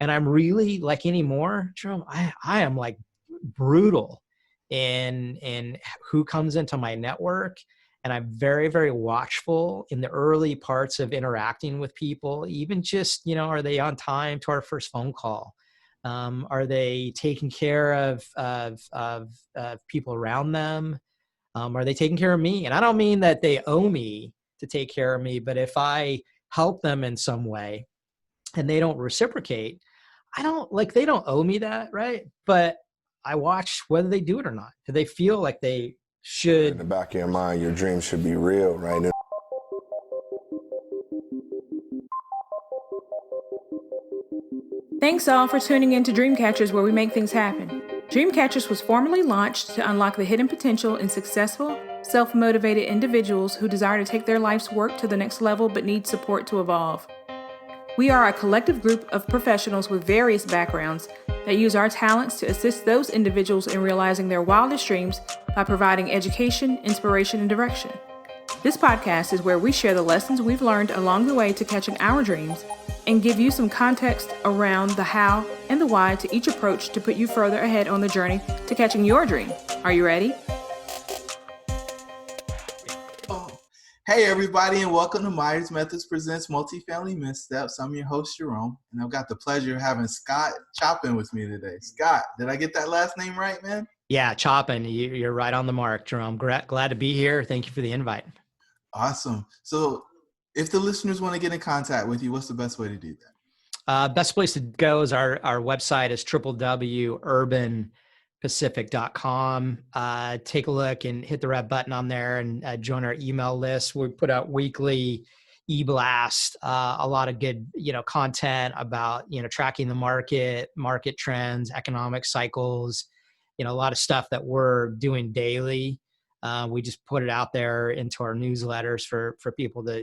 And I'm really like anymore, Jerome, I am like brutal in who comes into my network. And I'm very, very watchful in the early parts of interacting with people, even just, are they on time to our first phone call? Are they taking care of people around them? Are they taking care of me? And I don't mean that they owe me to take care of me, but if I help them in some way and they don't reciprocate, they don't owe me that, right? But I watch whether they do it or not. Do they feel like they should? In the back of your mind, your dream should be real, right? Thanks all for tuning in to Dreamcatchers, where we make things happen. Dreamcatchers was formally launched to unlock the hidden potential in successful, self-motivated individuals who desire to take their life's work to the next level but need support to evolve. We are a collective group of professionals with various backgrounds that use our talents to assist those individuals in realizing their wildest dreams by providing education, inspiration, and direction. This podcast is where we share the lessons we've learned along the way to catching our dreams and give you some context around the how and the why to each approach to put you further ahead on the journey to catching your dream. Are you ready? Hey everybody, and welcome to Myers Methods Presents Multifamily Missteps. I'm your host, Jerome, and I've got the pleasure of having Scott Choppin with me today. Scott, did I get that last name right, man? Yeah, Choppin, you're right on the mark, Jerome. Glad to be here. Thank you for the invite. Awesome. So if the listeners want to get in contact with you, what's the best way to do that? Best place to go is our website is www.urbanpacific.com. Take a look and hit the red button on there and join our email list. We put out weekly e-blast, a lot of good, content about, tracking the market trends, economic cycles, a lot of stuff that we're doing daily. We just put it out there into our newsletters for people to,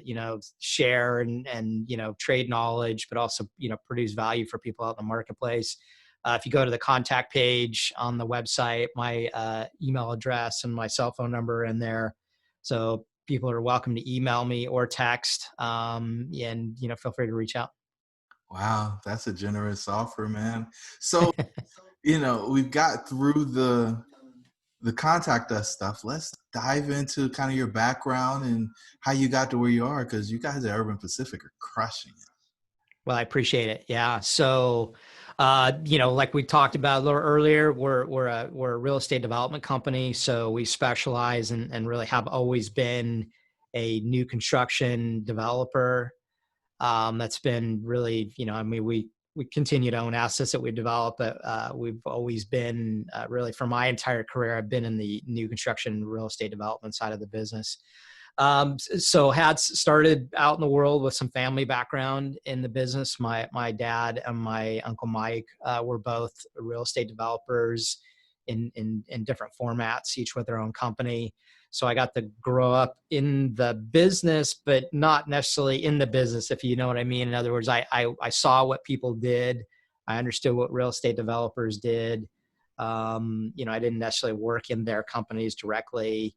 share and trade knowledge, but also, produce value for people out in the marketplace. If you go to the contact page on the website, my email address and my cell phone number are in there. So people are welcome to email me or text, and, feel free to reach out. Wow, that's a generous offer, man. So, we've got through the contact us stuff. Let's dive into kind of your background and how you got to where you are, because you guys at Urban Pacific are crushing it. Well, I appreciate it. Yeah. So, like we talked about a little earlier, we're a real estate development company. So we specialize and really have always been a new construction developer. That's been really, we continue to own assets that we develop, but we've always been really, for my entire career, I've been in the new construction real estate development side of the business. So had started out in the world with some family background in the business. My dad and my uncle Mike were both real estate developers in different formats, each with their own company. So I got to grow up in the business, but not necessarily in the business, if you know what I mean. In other words, I saw what people did. I understood what real estate developers did. I didn't necessarily work in their companies directly.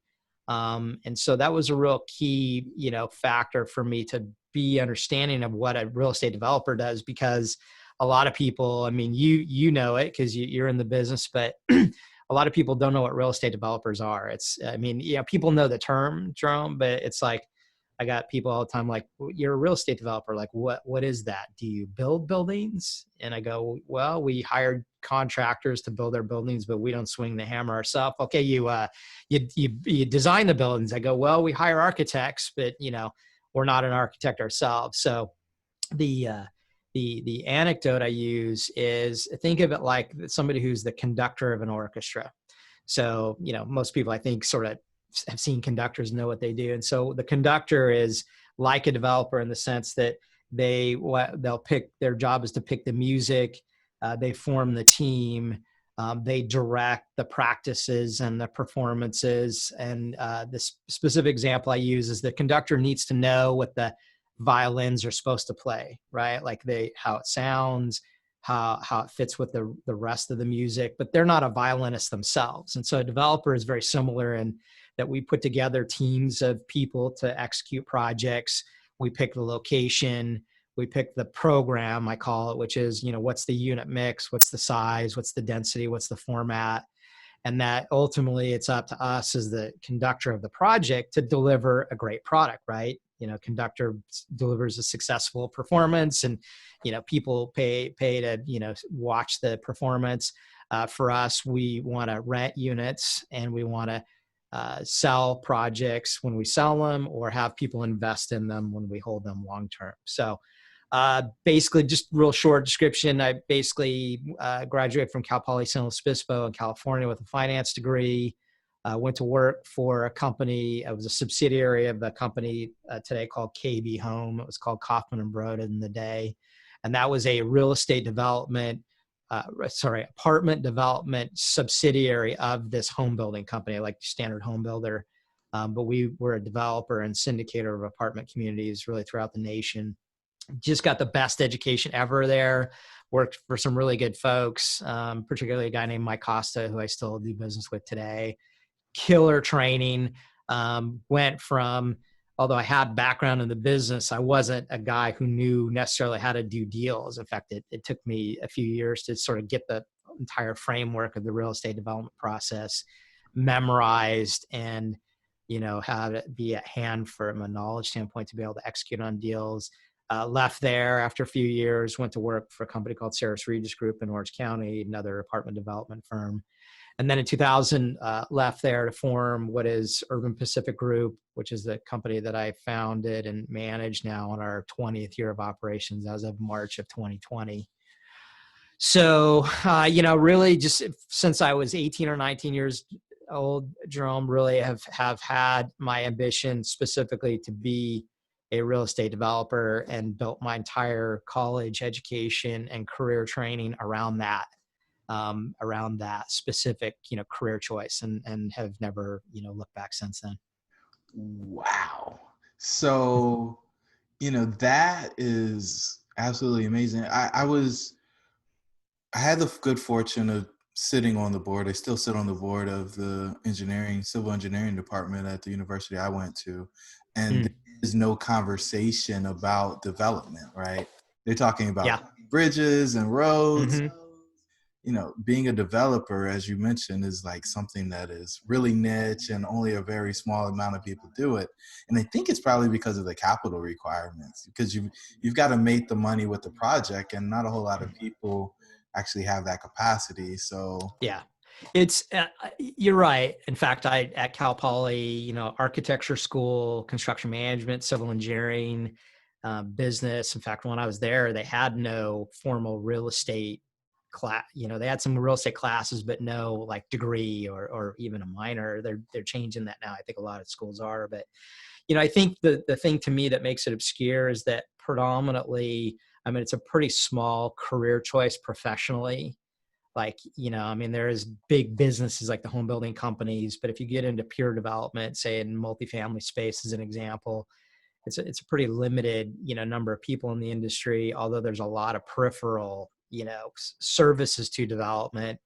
And so that was a real key, factor for me to be understanding of what a real estate developer does, because a lot of people, I mean, you know it because you're in the business, but a lot of people don't know what real estate developers are. People know the term, Jerome, but it's like, I got people all the time like, you're a real estate developer. Like, what is that? Do you build buildings? And I go, well, we hired contractors to build our buildings, but we don't swing the hammer ourselves. Okay, you design the buildings. I go, well, we hire architects, but we're not an architect ourselves. So the anecdote I use is, think of it like somebody who's the conductor of an orchestra. So, most people I think sort of have seen conductors, know what they do. And so the conductor is like a developer in the sense that they'll pick, their job is to pick the music. They form the team. They direct the practices and the performances. And this specific example I use is the conductor needs to know what the violins are supposed to play, right? Like how it sounds, how it fits with the rest of the music, but they're not a violinist themselves. And so a developer is very similar in that we put together teams of people to execute projects. We pick the location. We pick the program, I call it, which is, what's the unit mix, what's the size, what's the density, what's the format, and that ultimately it's up to us as the conductor of the project to deliver a great product, right? Conductor delivers a successful performance, and people pay to watch the performance. For us, we want to rent units, and we want to sell projects when we sell them, or have people invest in them when we hold them long term. So basically, just real short description. I basically graduated from Cal Poly San Luis Obispo in California with a finance degree. Went to work for a company. I was a subsidiary of a company today called KB Home. It was called Kaufman and Broda in the day. And that was a real estate development, apartment development subsidiary of this home building company, like Standard Home Builder. But we were a developer and syndicator of apartment communities really throughout the nation. Just got the best education ever there. Worked for some really good folks, particularly a guy named Mike Costa, who I still do business with today. Killer training. Went from, although I had background in the business, I wasn't a guy who knew necessarily how to do deals. In fact, it took me a few years to sort of get the entire framework of the real estate development process memorized, and how to be at hand from a knowledge standpoint to be able to execute on deals. Left there after a few years, went to work for a company called Saris Regis Group in Orange County, another apartment development firm. And then in 2000, left there to form what is Urban Pacific Group, which is the company that I founded and manage now in our 20th year of operations as of March of 2020. So, really just since I was 18 or 19 years old, Jerome, really have had my ambition specifically to be a real estate developer, and built my entire college education and career training around that specific, career choice, and have never, looked back since then. Wow. So, that is absolutely amazing. I had the good fortune of sitting on the board. I still sit on the board of the civil engineering department at the university I went to. And Mm. there is no conversation about development, right? They're talking Yeah. about bridges and roads. Mm-hmm. Being a developer, as you mentioned, is like something that is really niche and only a very small amount of people do it. And I think it's probably because of the capital requirements, because you've got to make the money with the project, and not a whole lot of people actually have that capacity. So Yeah, it's you're right. In fact, I at Cal Poly, architecture school, construction management, civil engineering, business. In fact, when I was there, they had no formal real estate class. They had some real estate classes, but no like degree or even a minor. They're changing that now. I think a lot of schools are, but I think the thing to me that makes it obscure is that predominantly, I mean, it's a pretty small career choice professionally. Like, there's big businesses like the home building companies, but if you get into pure development, say in multifamily space as an example, it's a pretty limited, number of people in the industry, although there's a lot of peripheral, services to development.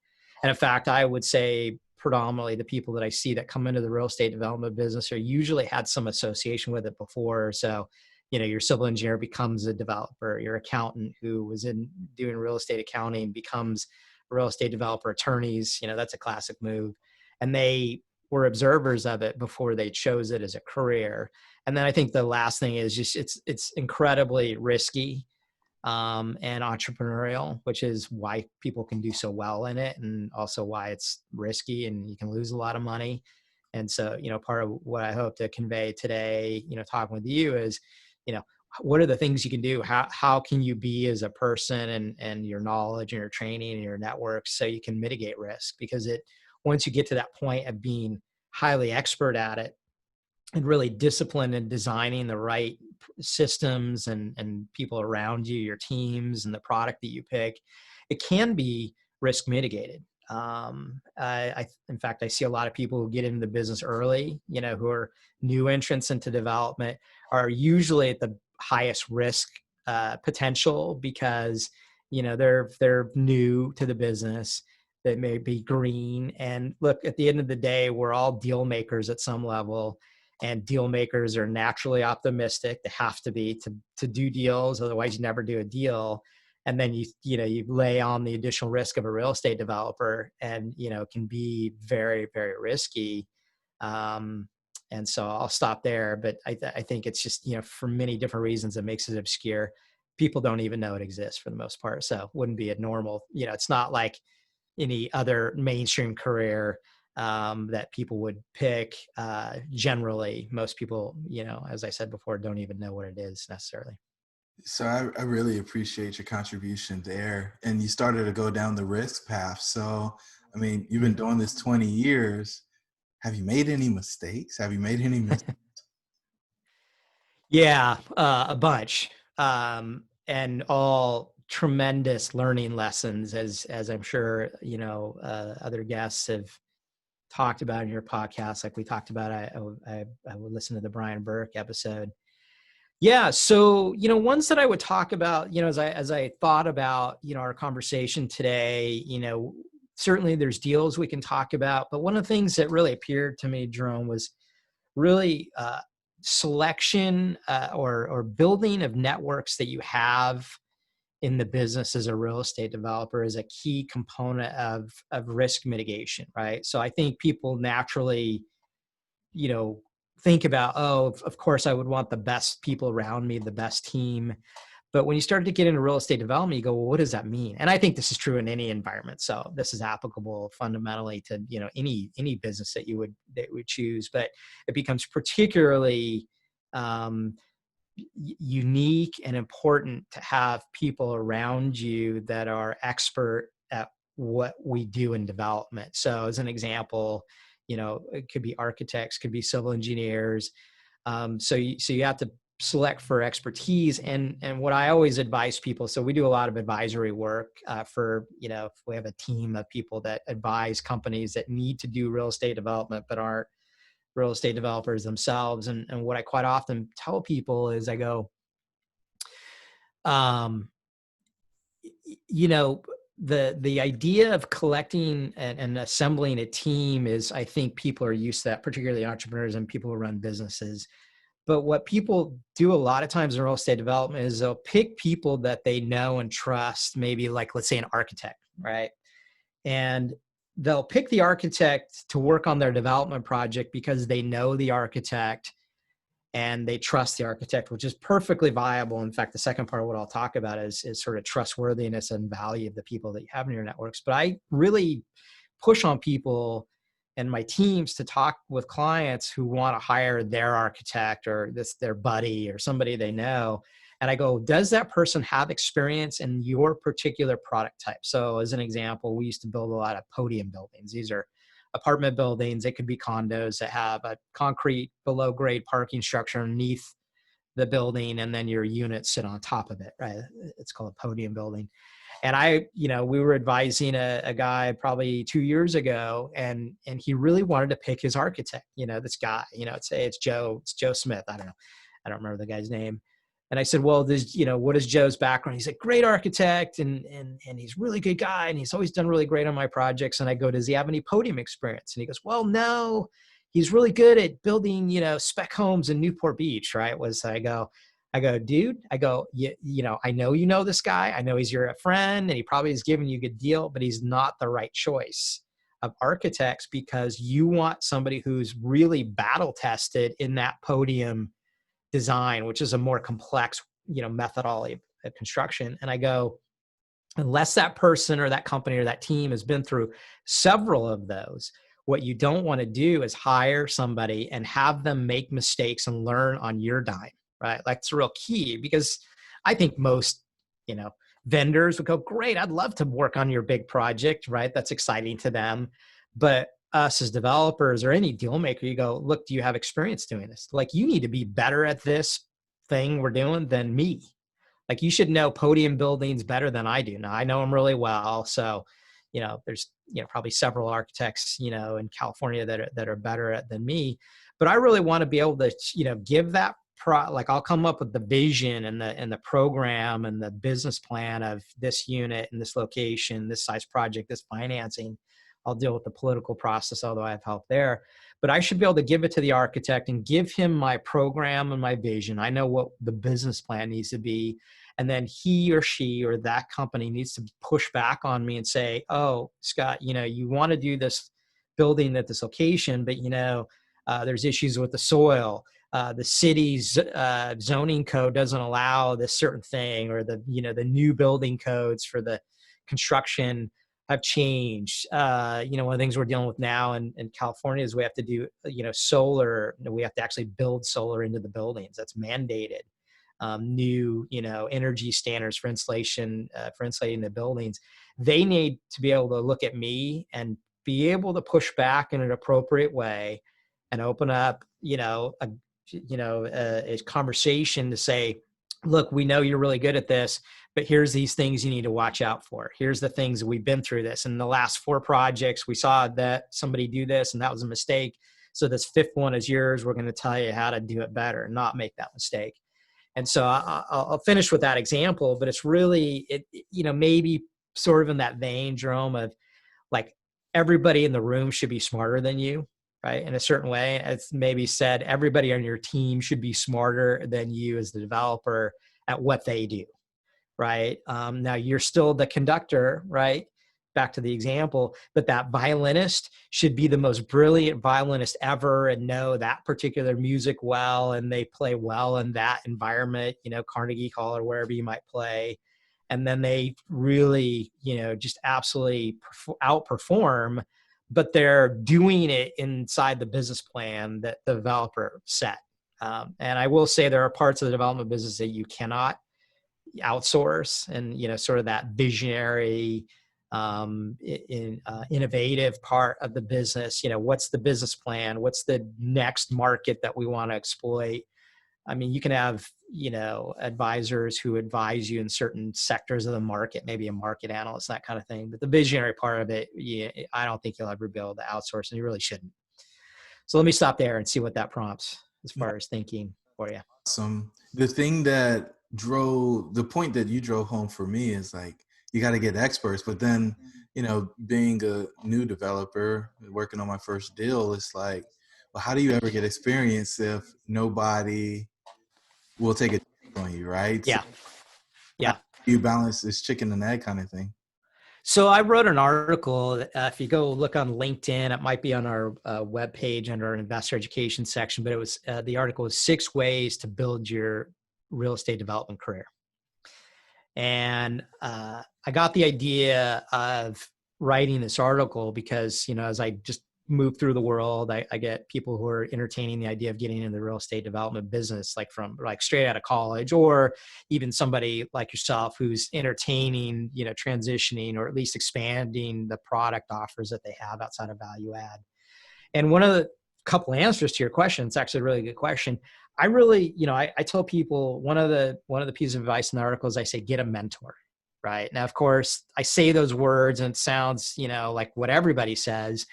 And in fact, I would say predominantly the people that I see that come into the real estate development business are usually had some association with it before. So, your civil engineer becomes a developer, your accountant who was in doing real estate accounting becomes real estate developer. Attorneys, that's a classic move. And they were observers of it before they chose it as a career. And then I think the last thing is just it's incredibly risky, and entrepreneurial, which is why people can do so well in it, and also why it's risky and you can lose a lot of money. And so, part of what I hope to convey today, talking with you is, what are the things you can do? How can you be as a person, and your knowledge and your training and your network, so you can mitigate risk? Because once you get to that point of being highly expert at it, and really disciplined in designing the right systems and people around you, your teams, and the product that you pick, it can be risk mitigated. In fact, I see a lot of people who get into the business early, who are new entrants into development, are usually at the highest risk potential, because they're new to the business. They may be green, and look, at the end of the day, we're all deal makers at some level. and deal makers are naturally optimistic. They have to be to do deals. Otherwise you never do a deal. And then you lay on the additional risk of a real estate developer, and, it can be very, very risky. And so I'll stop there, but I think it's just, for many different reasons, it makes it obscure. People don't even know it exists for the most part. So it wouldn't be a normal, it's not like any other mainstream career that people would pick. Generally, most people, as I said before, don't even know what it is necessarily. So I really appreciate your contribution there. And you started to go down the risk path. So, I mean, you've been doing this 20 years. Have you made any mistakes? Have you made any mistakes? Yeah, a bunch, and all tremendous learning lessons, as I'm sure other guests have talked about in your podcast. Like we talked about, I would listen to the Brian Burke episode. Yeah, so ones that I would talk about, as I thought about our conversation today, certainly there's deals we can talk about, but one of the things that really appeared to me, Jerome, was really selection or building of networks that you have in the business as a real estate developer is a key component of risk mitigation, right? So I think people naturally, think about, oh, of course I would want the best people around me, the best team. But when you start to get into real estate development, you go, well, what does that mean? And I think this is true in any environment. So this is applicable fundamentally to, any business that you would choose. But it becomes particularly unique and important to have people around you that are expert at what we do in development. So as an example, it could be architects, could be civil engineers. So you have to select for expertise. And what I always advise people, so we do a lot of advisory work for, if we have a team of people that advise companies that need to do real estate development but aren't real estate developers themselves. And what I quite often tell people is I go, um, the idea of collecting and assembling a team is, I think people are used to that, particularly entrepreneurs and people who run businesses. But what people do a lot of times in real estate development is they'll pick people that they know and trust, maybe like, let's say, an architect, right? And they'll pick the architect to work on their development project because they know the architect and they trust the architect, which is perfectly viable. In fact, the second part of what I'll talk about is sort of trustworthiness and value of the people that you have in your networks. But I really push on people and my teams to talk with clients who want to hire their architect or their buddy or somebody they know. And I go, does that person have experience in your particular product type? So as an example, we used to build a lot of podium buildings. These are apartment buildings. It could be condos that have a concrete below grade parking structure underneath the building, and then your units sit on top of it, right? It's called a podium building. And we were advising a guy probably 2 years ago, and he really wanted to pick his architect. This guy, it's Joe Smith. I don't know. I don't remember the guy's name. And I said, well, what is Joe's background? He's a great architect and he's a really good guy. And he's always done really great on my projects. And I go, does he have any podium experience? And he goes, well, no, he's really good at building, spec homes in Newport Beach, right? I go, dude, I know you know this guy. I know he's your friend and he probably is giving you a good deal, but he's not the right choice of architects because you want somebody who's really battle tested in that podium design, which is a more complex, methodology of construction. And I go, unless that person or that company or that team has been through several of those, what you don't want to do is hire somebody and have them make mistakes and learn on your dime, right? Like it's real key because I think most, vendors would go, great, I'd love to work on your big project, right? That's exciting to them. But us as developers or any deal maker, you go, look, do you have experience doing this? Like you need to be better at this thing we're doing than me. Like you should know podium buildings better than I do. Now I know them really well. So, there's, probably several architects, in California that are better at than me, but I really want to be able to, give that like I'll come up with the vision and the program and the business plan of this unit and this location, this size project, this financing. I'll deal with the political process, although I have help there. But I should be able to give it to the architect and give him my program and my vision. I know what the business plan needs to be. And then he or she or that company needs to push back on me and say, oh, Scott, you want to do this building at this location, but there's issues with the soil. The city's zoning code doesn't allow this certain thing, or the new building codes for the construction have changed. One of the things we're dealing with now in California is we have to do solar. We have to actually build solar into the buildings. That's mandated. New energy standards for insulation, for insulating the buildings. They need to be able to look at me and be able to push back in an appropriate way and open up a conversation to say, look, we know you're really good at this, but here's these things you need to watch out for. Here's the things that we've been through this. In the last 4 projects, we saw that somebody do this and that was a mistake. So this 5th one is yours. We're going to tell you how to do it better and not make that mistake. And so I'll finish with that example, but it's really, maybe sort of in that vein, Jerome, of like everybody in the room should be smarter than you, right? In a certain way, it's maybe said everybody on your team should be smarter than you as the developer at what they do, right? Now you're still the conductor, right? Back to the example, but that violinist should be the most brilliant violinist ever and know that particular music well, and they play well in that environment, Carnegie Hall or wherever you might play. And then they really, just absolutely outperform, but they're doing it inside the business plan that the developer set. And I will say there are parts of the development business that you cannot outsource, and sort of that visionary, innovative part of the business. What's the business plan? What's the next market that we want to exploit? I mean, you can have, advisors who advise you in certain sectors of the market, maybe a market analyst, that kind of thing. But the visionary part of it, I don't think you'll ever be able to outsource, and you really shouldn't. So let me stop there and see what that prompts as far as thinking for you. Awesome. The thing that drove the point that you drove home for me is like, you got to get experts, but then, being a new developer working on my first deal, it's like, well, how do you ever get experience if nobody will take a chance on you, right? So Yeah. Yeah. you balance this chicken and egg kind of thing. So I wrote an article. If you go look on LinkedIn, it might be on our webpage under our investor education section, but it was the article was 6 ways to build your real estate development career. And I got the idea of writing this article because, as I just move through the world, I get people who are entertaining the idea of getting into the real estate development business, like from straight out of college, or even somebody like yourself who's entertaining, transitioning or at least expanding the product offers that they have outside of value add. And one of the couple answers to your question, it's actually a really good question. I really, I tell people one of the pieces of advice in the article is I say, get a mentor, right? Now, of course, I say those words and it sounds, like what everybody says.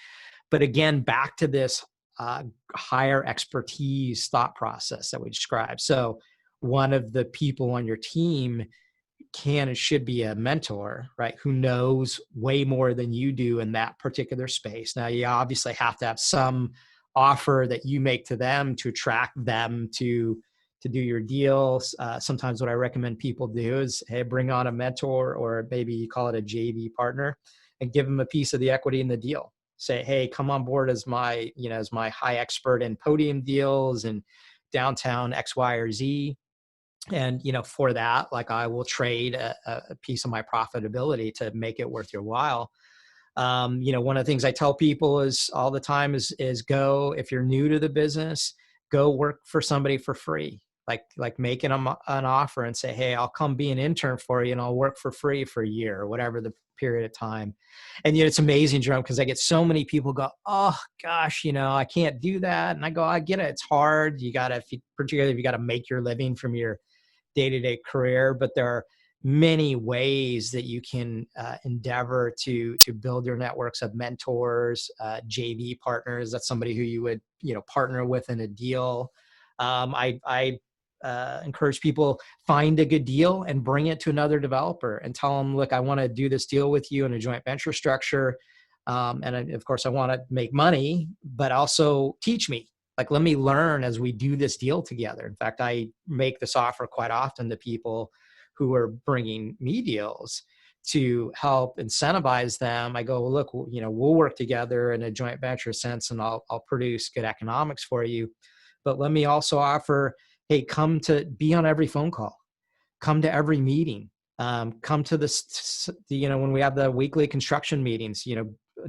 But again, back to this higher expertise thought process that we described. So one of the people on your team can and should be a mentor, right? Who knows way more than you do in that particular space. Now, you obviously have to have some offer that you make to them to attract them to do your deals. Sometimes what I recommend people do is, hey, bring on a mentor, or maybe you call it a JV partner, and give them a piece of the equity in the deal. Say, hey, come on board as my, as my high expert in podium deals and downtown X, Y, or Z. And, for that, like I will trade a piece of my profitability to make it worth your while. One of the things I tell people is all the time is go, if you're new to the business, go work for somebody for free. Like making them an offer and say, hey, I'll come be an intern for you and I'll work for free for a year or whatever the period of time. And, it's amazing, Jerome, because I get so many people go, oh gosh, I can't do that. And I go, I get it. It's hard. Particularly if you got to make your living from your day-to-day career, but there are many ways that you can endeavor to build your networks of mentors, JV partners. That's somebody who you would, partner with in a deal. I encourage people, find a good deal and bring it to another developer and tell them, look, I want to do this deal with you in a joint venture structure. Of course I want to make money, but also teach me. Like, let me learn as we do this deal together. In fact, I make this offer quite often to people who are bringing me deals to help incentivize them. I go, well, look, we'll work together in a joint venture sense, and I'll produce good economics for you. But let me also offer, hey, come to be on every phone call, come to every meeting, come to this, when we have the weekly construction meetings,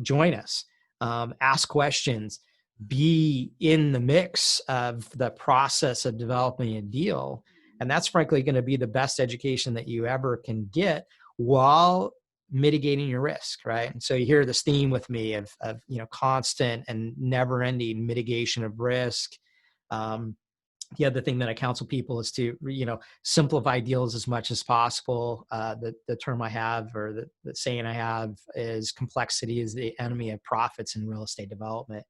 join us, ask questions, be in the mix of the process of developing a deal. And that's frankly going to be the best education that you ever can get while mitigating your risk, right? And so you hear this theme with me of constant and never ending mitigation of risk. The other thing that I counsel people is to, simplify deals as much as possible. The term I have, or the saying I have, is complexity is the enemy of profits in real estate development.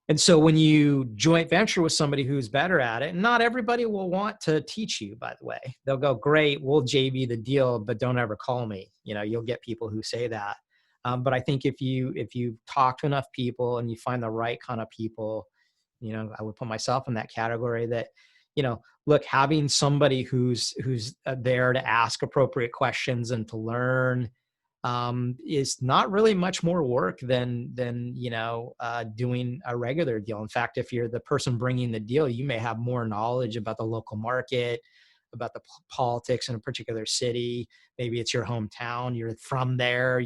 And so when you joint venture with somebody who's better at it, not everybody will want to teach you, by the way. They'll go, great, we'll JV the deal, but don't ever call me. You'll get people who say that. But I think if you talk to enough people and you find the right kind of people, I would put myself in that category that, look, having somebody who's there to ask appropriate questions and to learn, is not really much more work than doing a regular deal. In fact, if you're the person bringing the deal, you may have more knowledge about the local market, about the politics in a particular city. Maybe it's your hometown, you're from there,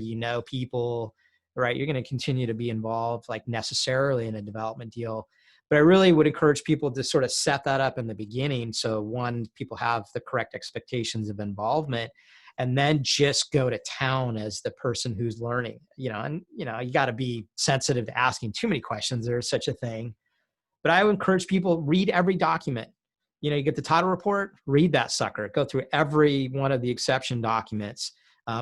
people, right? You're going to continue to be involved, like, necessarily in a development deal. But I really would encourage people to sort of set that up in the beginning. So one, people have the correct expectations of involvement, and then just go to town as the person who's learning, and, you got to be sensitive to asking too many questions. There's such a thing. But I would encourage people, read every document. You get the title report, read that sucker, go through every one of the exception documents,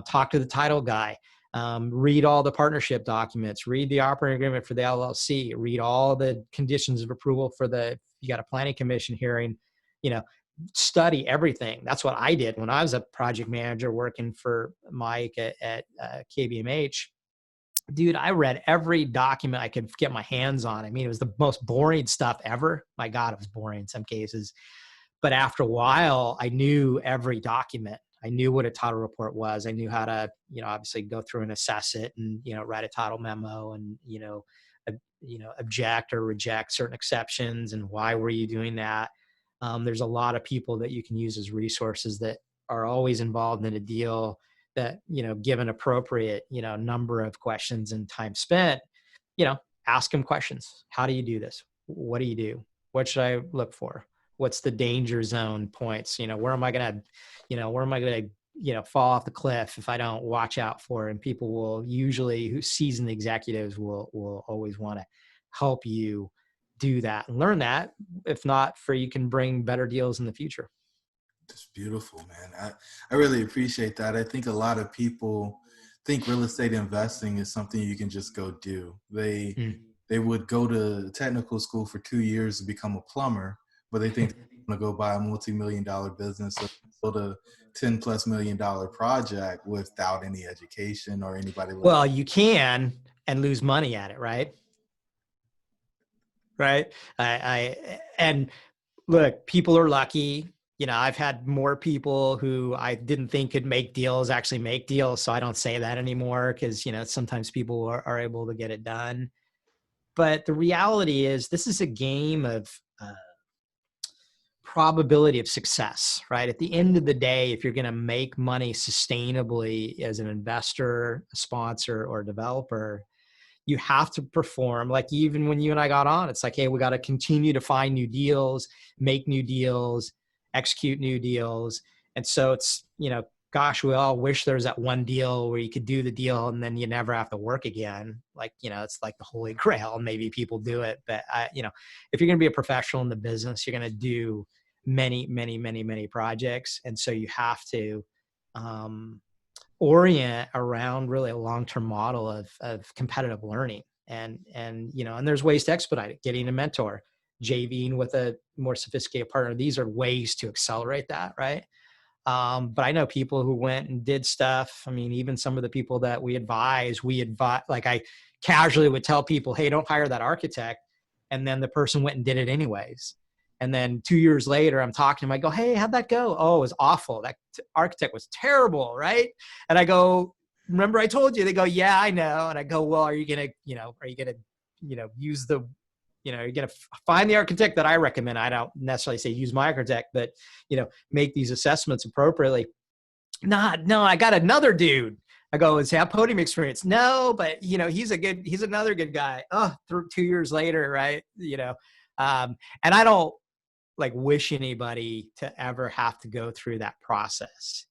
talk to the title guy, read all the partnership documents, read the operating agreement for the LLC, read all the conditions of approval for you got a planning commission hearing, study everything. That's what I did when I was a project manager working for Mike at KBMH. Dude, I read every document I could get my hands on. I mean, it was the most boring stuff ever. My God, it was boring in some cases. But after a while, I knew every document. I knew what a title report was. I knew how to, obviously go through and assess it, and, write a title memo, and, object or reject certain exceptions, and why were you doing that? There's a lot of people that you can use as resources that are always involved in a deal that, given appropriate, number of questions and time spent, ask them questions. How do you do this? What do you do? What should I look for? What's the danger zone points? Where am I going to fall off the cliff if I don't watch out for it? And people will usually, who seasoned executives will always want to help you do that and learn that. If not, you can bring better deals in the future. It's beautiful, man. I really appreciate that. I think a lot of people think real estate investing is something you can just go do. They would go to technical school for 2 years to become a plumber, but they think they're going to go buy a multi-million-dollar business or build a $10+ million project without any education or anybody. Well, you can, and lose money at it, right? Right. And look, people are lucky. I've had more people who I didn't think could make deals actually make deals. So I don't say that anymore, because, sometimes people are able to get it done. But the reality is, this is a game of probability of success, right? At the end of the day, if you're going to make money sustainably as an investor, a sponsor, or a developer, you have to perform. Like, even when you and I got on, it's like, hey, we got to continue to find new deals, make new deals, execute new deals. And so it's, gosh, we all wish there was that one deal where you could do the deal and then you never have to work again. Like, it's like the holy grail, and maybe people do it. But if you're going to be a professional in the business, you're going to do many, many, many, many projects. And so you have to, orient around really a long-term model of competitive learning, and there's ways to expedite it. Getting a mentor, JVing with a more sophisticated partner, these are ways to accelerate that, right? But I know people who went and did stuff. I mean, even some of the people that we advise, like I casually would tell people, hey, don't hire that architect. And then the person went and did it anyways. And then 2 years later, I'm talking to him. I go, hey, how'd that go? Oh, it was awful. That architect was terrible, right? And I go, remember I told you? They go, yeah, I know. And I go, well, are you gonna, use the, you're gonna find the architect that I recommend. I don't necessarily say use my architect, but make these assessments appropriately. No, I got another dude. I go, does he have podium experience? No, but he's another good guy. Oh, 2 years later, right? And I don't like wish anybody to ever have to go through that process.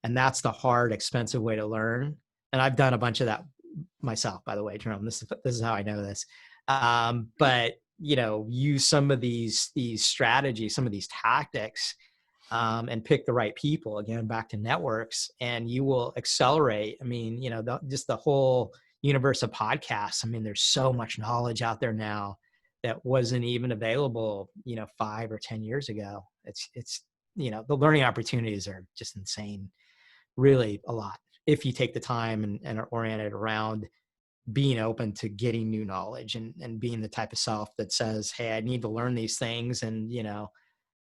And that's the hard, expensive way to learn. And I've done a bunch of that myself, by the way, Jerome. This is how I know this. But use some of these strategies, some of these tactics, and pick the right people. Again, back to networks, and you will accelerate. I mean, just the whole universe of podcasts. I mean, there's so much knowledge out there now that wasn't even available, 5 or 10 years ago. It's the learning opportunities are just insane, really a lot, if you take the time and are oriented around being open to getting new knowledge and being the type of self that says, hey, I need to learn these things, and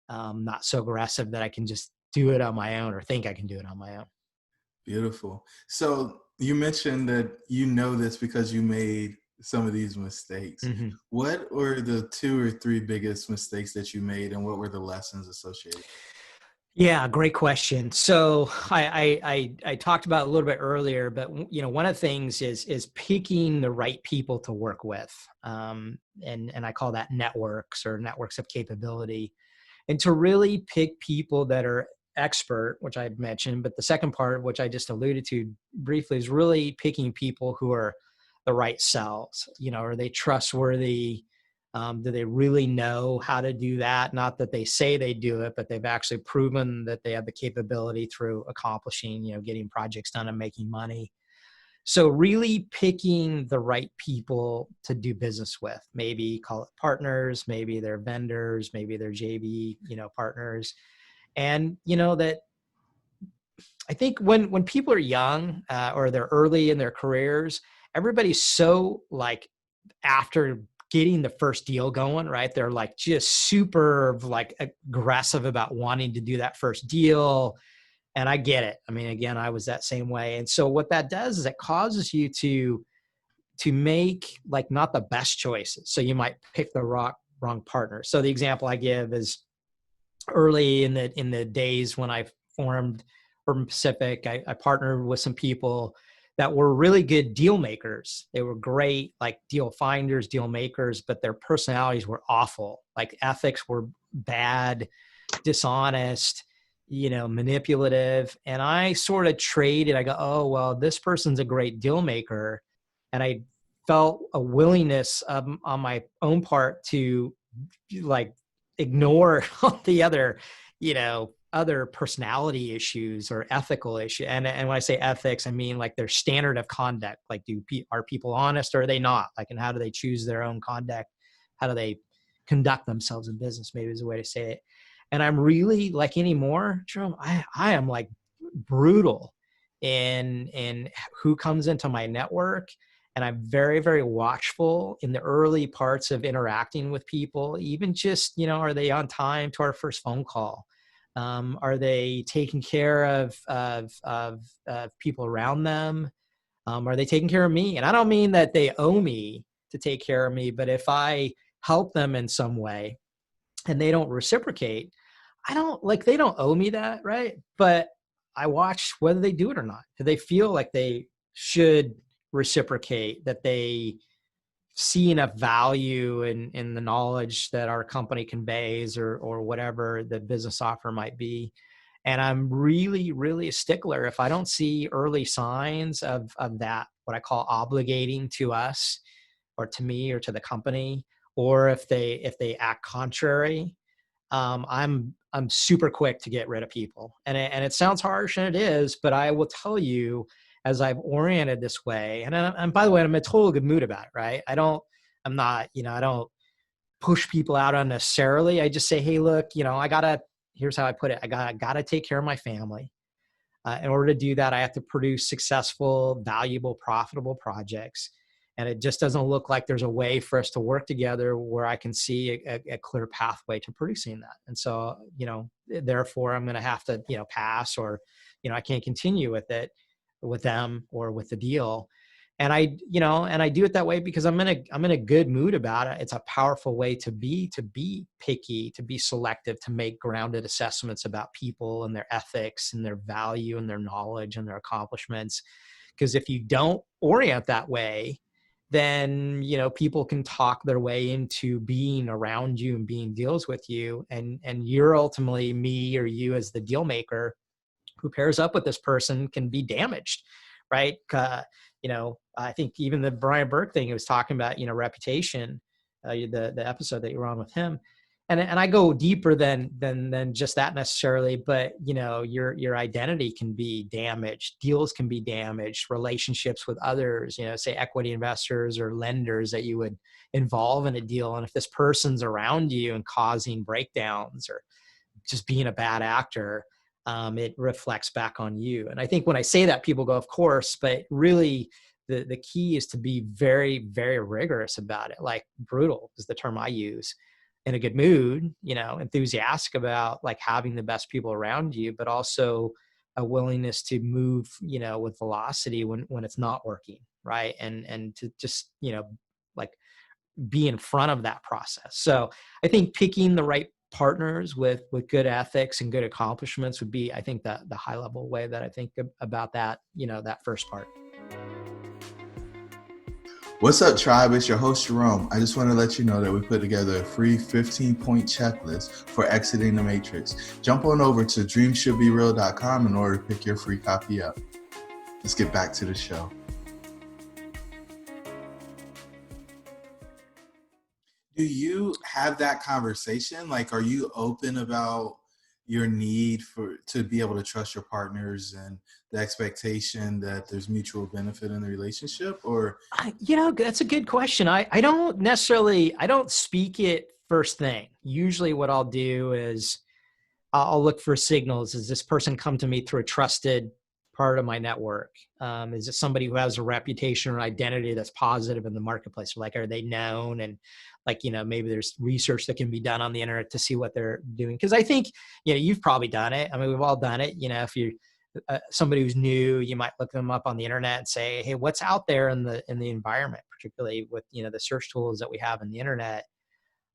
not so aggressive that I can just do it on my own or think I can do it on my own. Beautiful. So you mentioned that this because you made some of these mistakes. Mm-hmm. What were the 2 or 3 biggest mistakes that you made, and what were the lessons associated? Yeah, great question. So I talked about it a little bit earlier, but one of the things is picking the right people to work with, and I call that networks or networks of capability, and to really pick people that are expert, which I mentioned. But the second part, which I just alluded to briefly, is really picking people who are the right selves. Are they trustworthy? Do they really know how to do that? Not that they say they do it, but they've actually proven that they have the capability through accomplishing, getting projects done and making money. So really picking the right people to do business with, maybe call it partners, maybe they're vendors, maybe they're JV, partners. And, that I think when people are young, or they're early in their careers, everybody's so like after getting the first deal going, right? They're like just super like aggressive about wanting to do that first deal. And I get it. I mean, again, I was that same way. And so what that does is it causes you to make like not the best choices. So you might pick the wrong partner. So the example I give is early in the days when I formed Urban Pacific, I partnered with some people that were really good deal makers. They were great, like deal finders, deal makers, but their personalities were awful. Like ethics were bad, dishonest, manipulative. And I sort of traded. I go, oh, well, this person's a great deal maker. And I felt a willingness on my own part to like ignore all the other personality issues or ethical issue. And when I say ethics, I mean like their standard of conduct. Like, are people honest or are they not? Like, and how do they choose their own conduct? How do they conduct themselves in business? Maybe is a way to say it. And I'm really like anymore, Jerome, I am like brutal in who comes into my network. And I'm very, very watchful in the early parts of interacting with people, even just, are they on time to our first phone call? Are they taking care of people around them? Are they taking care of me? And I don't mean that they owe me to take care of me, but if I help them in some way and they don't reciprocate, they don't owe me that, right? But I watch whether they do it or not. Do they feel like they should reciprocate, that they see enough value in the knowledge that our company conveys or whatever the business offer might be? And I'm really, really a stickler. If I don't see early signs of that, what I call obligating to us or to me or to the company, or if they act contrary, I'm super quick to get rid of people. And it sounds harsh, and it is, but I will tell you, as I've oriented this way, and by the way, I'm in a total good mood about it, right? I don't push people out unnecessarily. I just say, hey, look, I gotta, here's how I put it. I gotta take care of my family. In order to do that, I have to produce successful, valuable, profitable projects. And it just doesn't look like there's a way for us to work together where I can see a clear pathway to producing that. And so, therefore I'm going to have to, pass, or, I can't continue with it, with them, or with the deal. And I do it that way because I'm in a good mood about it. It's a powerful way to be picky, to be selective, to make grounded assessments about people and their ethics and their value and their knowledge and their accomplishments. Because if you don't orient that way, then people can talk their way into being around you and being deals with you, and you're ultimately, me or you as the deal maker who pairs up with this person, can be damaged, right? I think even the Brian Burke thing he was talking about, reputation, the episode that you were on with him, and I go deeper than just that necessarily, but your identity can be damaged, deals can be damaged, relationships with others, say equity investors or lenders that you would involve in a deal, and if this person's around you and causing breakdowns or just being a bad actor, it reflects back on you. And I think when I say that, people go, of course, but really the key is to be very, very rigorous about it. Like brutal is the term I use. In a good mood, enthusiastic about like having the best people around you, but also a willingness to move, with velocity when it's not working. Right. And to just, like be in front of that process. So I think picking the right partners with good ethics and good accomplishments would be, I think, the high level way that I think about that, that first part. What's up, tribe? It's your host, Jerome. I just want to let you know that we put together a free 15-point checklist for exiting the matrix. Jump on over to dreamshouldbereal.com in order to pick your free copy up. Let's get back to the show. Do you have that conversation? Like, are you open about your need to be able to trust your partners and the expectation that there's mutual benefit in the relationship? Or that's a good question. I don't speak it first thing. Usually what I'll do is I'll look for signals. Does this person come to me through a trusted part of my network? Is it somebody who has a reputation or identity that's positive in the marketplace? Like, are they known? And like, maybe there's research that can be done on the internet to see what they're doing. Cause I think, you've probably done it. I mean, we've all done it. If you're somebody who's new, you might look them up on the internet and say, hey, what's out there in the environment, particularly with, the search tools that we have in the internet.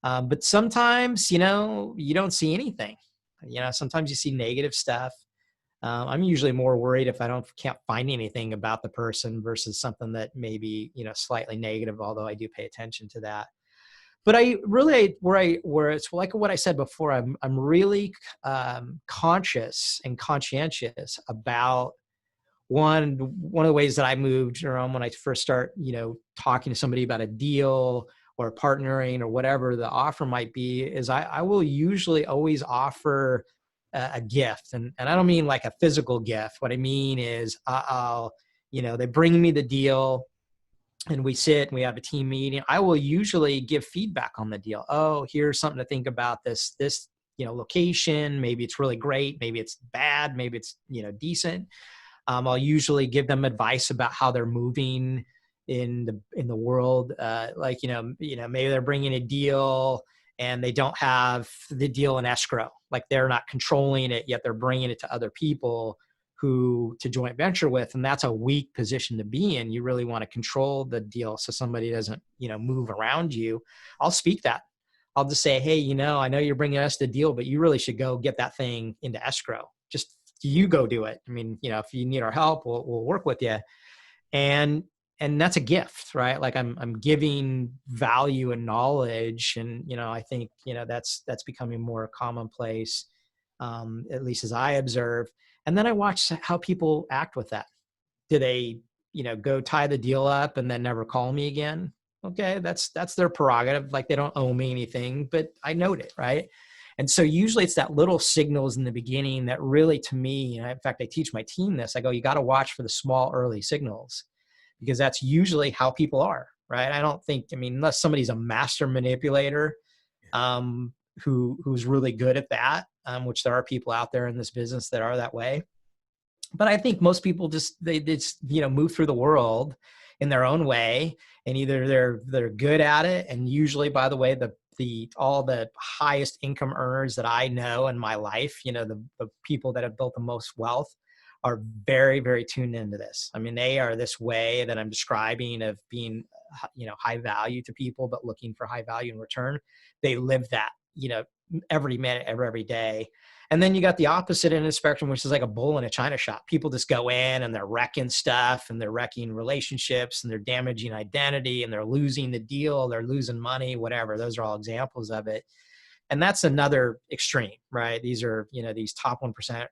But sometimes, you don't see anything. Sometimes you see negative stuff. I'm usually more worried if I can't find anything about the person versus something that may be, slightly negative, although I do pay attention to that. But I really, where it's like what I said before, I'm really conscious and conscientious about one of the ways that I moved around when I first start, talking to somebody about a deal or partnering or whatever the offer might be, is I will usually always offer a gift. And I don't mean like a physical gift. What I mean is they bring me the deal and we sit and we have a team meeting. I will usually give feedback on the deal. Oh, here's something to think about this, location. Maybe it's really great. Maybe it's bad. Maybe it's, decent. I'll usually give them advice about how they're moving in the world. Maybe they're bringing a deal and they don't have the deal in escrow. Like they're not controlling it yet. They're bringing it to other people to joint venture with. And that's a weak position to be in. You really want to control the deal so somebody doesn't, move around you. I'll speak that. I'll just say, hey, I know you're bringing us the deal, but you really should go get that thing into escrow. Just you go do it. I mean, if you need our help, we'll work with you. And that's a gift, right? Like I'm giving value and knowledge. And, I think, that's becoming more commonplace, at least as I observe. And then I watch how people act with that. Do they, go tie the deal up and then never call me again? Okay. That's their prerogative. Like they don't owe me anything, but I note it. Right. And so usually it's that little signals in the beginning that really, to me, in fact, I teach my team this. I go, you got to watch for the small early signals, because that's usually how people are, right? I don't think, unless somebody's a master manipulator, who's really good at that, which there are people out there in this business that are that way. But I think most people they just, move through the world in their own way, and either they're good at it. And usually, by the way, the all the highest income earners that I know in my life, the people that have built the most wealth are very, very tuned into this. I mean, they are this way that I'm describing of being, high value to people, but looking for high value in return. They live that, every minute, every day. And then you got the opposite end of the spectrum, which is like a bull in a china shop. People just go in and they're wrecking stuff, and they're wrecking relationships, and they're damaging identity, and they're losing the deal, they're losing money, whatever. Those are all examples of it. And that's another extreme, right? These are, these top 1%,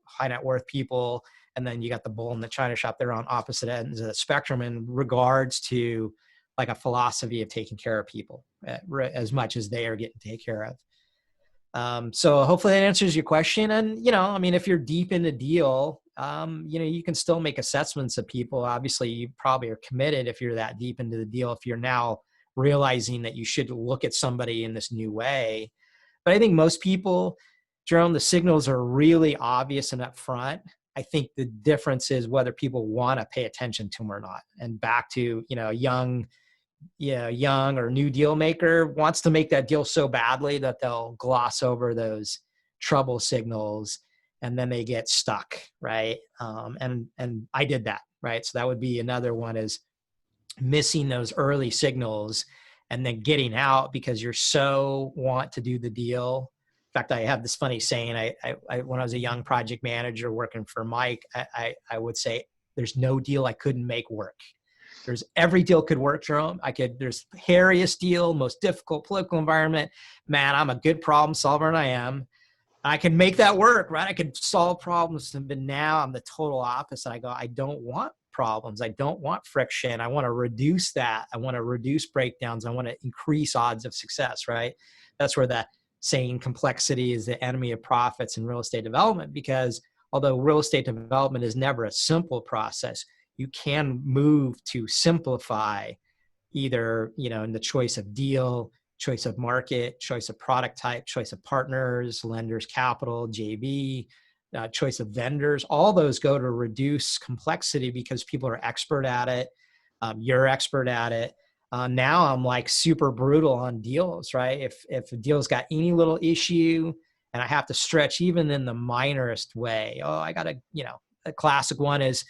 high net worth people. And then you got the bull in the china shop. They're on opposite ends of the spectrum in regards to like a philosophy of taking care of people as much as they are getting taken care of. So hopefully that answers your question. And, I mean, if you're deep in the deal, you can still make assessments of people. Obviously, you probably are committed if you're that deep into the deal, if you're now realizing that you should look at somebody in this new way. But I think most people, Jerome, the signals are really obvious and upfront. I think the difference is whether people want to pay attention to them or not. And back to, young or new deal maker wants to make that deal so badly that they'll gloss over those trouble signals, and then they get stuck, right? And I did that, right? So that would be another one, is missing those early signals and then getting out because you're so want to do the deal. In fact, I have this funny saying. I when I was a young project manager working for Mike, I would say there's no deal I couldn't make work. There's every deal could work, Jerome. There's hairiest deal, most difficult political environment. Man, I'm a good problem solver, and I am. I can make that work, right? I can solve problems. But now I'm the total opposite. I go, I don't want problems. I don't want friction. I want to reduce that. I want to reduce breakdowns. I want to increase odds of success, right? That's where the saying complexity is the enemy of profits in real estate development, because although real estate development is never a simple process, you can move to simplify either, in the choice of deal, choice of market, choice of product type, choice of partners, lenders, capital, JV, choice of vendors. All those go to reduce complexity because people are expert at it. You're expert at it. Now I'm like super brutal on deals, right? If a deal's got any little issue and I have to stretch even in the minorest way, I got to, a classic one is,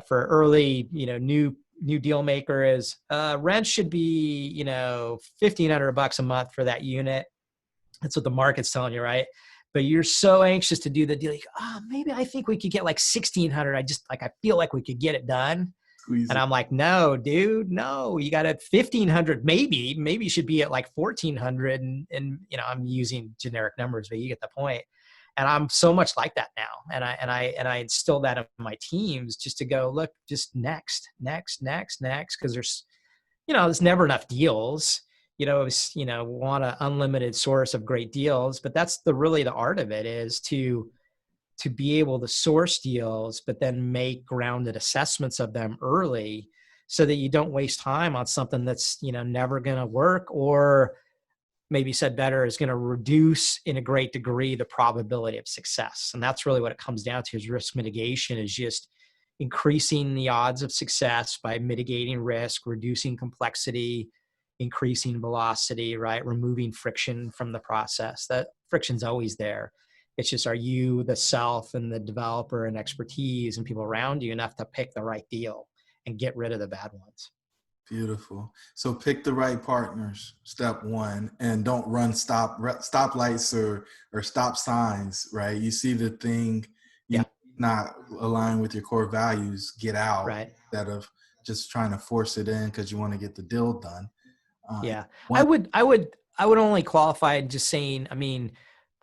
for early, new deal maker is rent should be, $1,500 a month for that unit. That's what the market's telling you, right? But you're so anxious to do the deal. You go, maybe I think we could get like 1,600. I feel like we could get it done. Squeeze And it. I'm like, no, dude, no, you got it 1,500. Maybe you should be at like 1,400. And I'm using generic numbers, but you get the point. And I'm so much like that now. And I instill that in my teams just to go, look, just next. Cause there's never enough deals, want an unlimited source of great deals, but that's really the art of it, is to be able to source deals, but then make grounded assessments of them early so that you don't waste time on something that's, never going to work, or maybe said better, is going to reduce in a great degree the probability of success. And that's really what it comes down to, is risk mitigation, is just increasing the odds of success by mitigating risk, reducing complexity, increasing velocity, right? Removing friction from the process. That friction's always there. It's just, are you, the self and the developer and expertise and people around you, enough to pick the right deal and get rid of the bad ones? Beautiful. So pick the right partners, step one, and don't run stoplights or stop signs, right? You see the thing, Yeah. not align with your core values, get out Right. instead of just trying to force it in because you want to get the deal done. Yeah. I One, would only qualify just saying, I mean,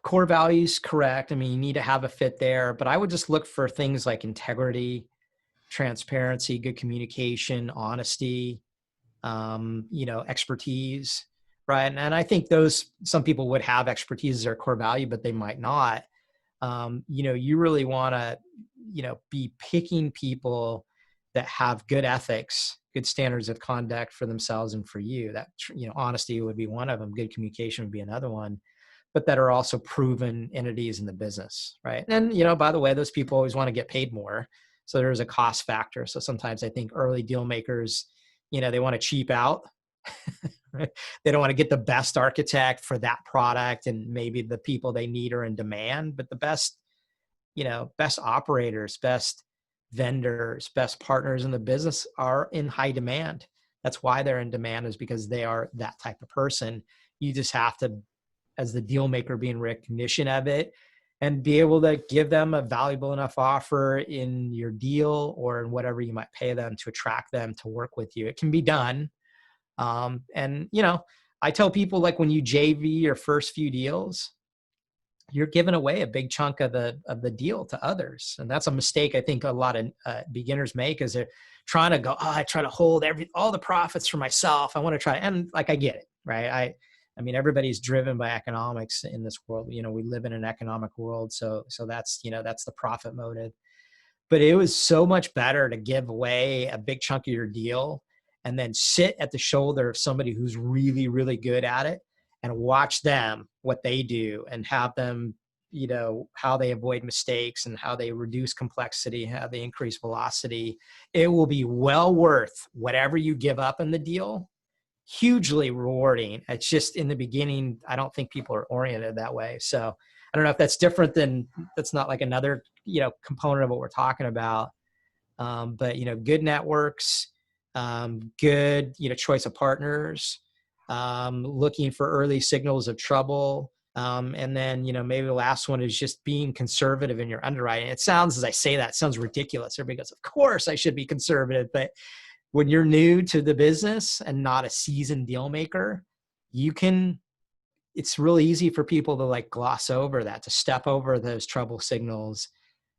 core values, correct. I mean, you need to have a fit there, but I would just look for things like integrity, transparency, good communication, honesty, expertise, right? And I think some people would have expertise as their core value, but they might not. You really want to, be picking people that have good ethics, good standards of conduct for themselves and for you. That, honesty would be one of them. Good communication would be another one. but that are also proven entities in the business, right? And, by the way, those people always want to get paid more. So there's a cost factor. So sometimes I think early deal makers, they want to cheap out. Right? They don't want to get the best architect for that product, and maybe the people they need are in demand, but the best operators, best vendors, best partners in the business are in high demand. That's why they're in demand, is because they are that type of person. You just have to, as the deal maker, be in recognition of it and be able to give them a valuable enough offer in your deal or in whatever you might pay them to attract them to work with you. It can be done. And I tell people, like, when you JV your first few deals, you're giving away a big chunk of the deal to others. And that's a mistake I think a lot of beginners make, is they're trying to go, I try to hold all the profits for myself. I want to try. And like, I get it. Right. I mean, everybody's driven by economics in this world. We live in an economic world. So that's, that's the profit motive. But it was so much better to give away a big chunk of your deal and then sit at the shoulder of somebody who's really, really good at it and watch them, what they do, and have them, how they avoid mistakes and how they reduce complexity, how they increase velocity. It will be well worth whatever you give up in the deal. Hugely rewarding. It's just in the beginning, I don't think people are oriented that way. So I don't know if that's different that's not like another, component of what we're talking about. But, good networks, good, choice of partners, looking for early signals of trouble. And then, maybe the last one is just being conservative in your underwriting. It sounds, as I say that, sounds ridiculous. Everybody goes, of course I should be conservative. But when you're new to the business and not a seasoned deal maker, it's really easy for people to like gloss over that, to step over those trouble signals.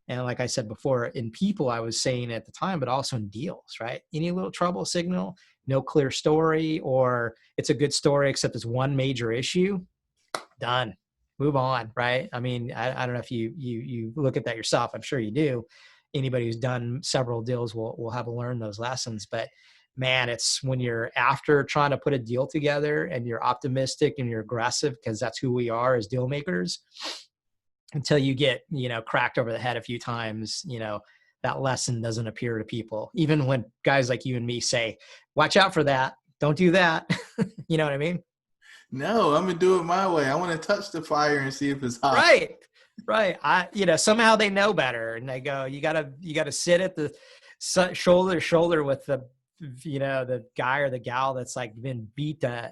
And like I said before, in people, I was saying at the time, but also in deals, right? Any little trouble signal, no clear story, or it's a good story, except it's one major issue, done, move on, right? I mean, I don't know if you look at that yourself. I'm sure you do. Anybody who's done several deals will have learned those lessons. But man, it's when you're after trying to put a deal together and you're optimistic and you're aggressive, because that's who we are as deal makers, until you get, cracked over the head a few times, that lesson doesn't appear to people. Even when guys like you and me say, watch out for that, don't do that. You know what I mean? No, I'm gonna do it my way. I want to touch the fire and see if it's hot. Right. Somehow they know better, and they go, you gotta sit at the shoulder to shoulder with the guy or the gal that's like been beat to